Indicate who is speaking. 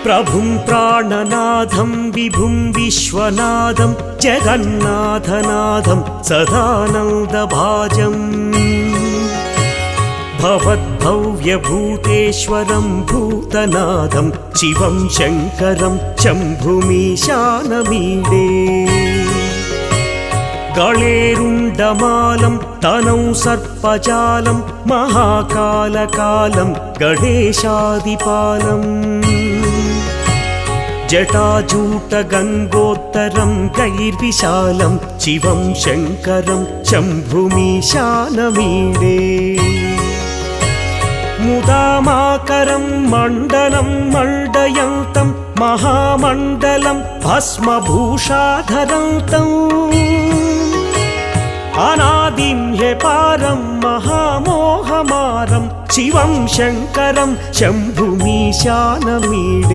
Speaker 1: प्रभुं प्राणनाथं विभुं विश्वनाथं जगन्नाथनाथं सदानन्दभाजम् भवद्भव्यभूतेश्वरं भूतनाथं शिवं शङ्करं शम्भुमीशानमीडे गळेरुण्डमालं तनौ सर्पजालं महाकालकालं गणेशादिपालम् जटाजूटगङ्गोत्तरं गैर्विशालं शिवं शङ्करं शम्भुमीशानमीडे मुदामाकरं मण्डलं मण्डयन्तं महामण्डलं भस्मभूषाधरन्तम् अनादिं ह्यपारं महामोहमारं शिवं शङ्करं शम्भुमीशानमीडे।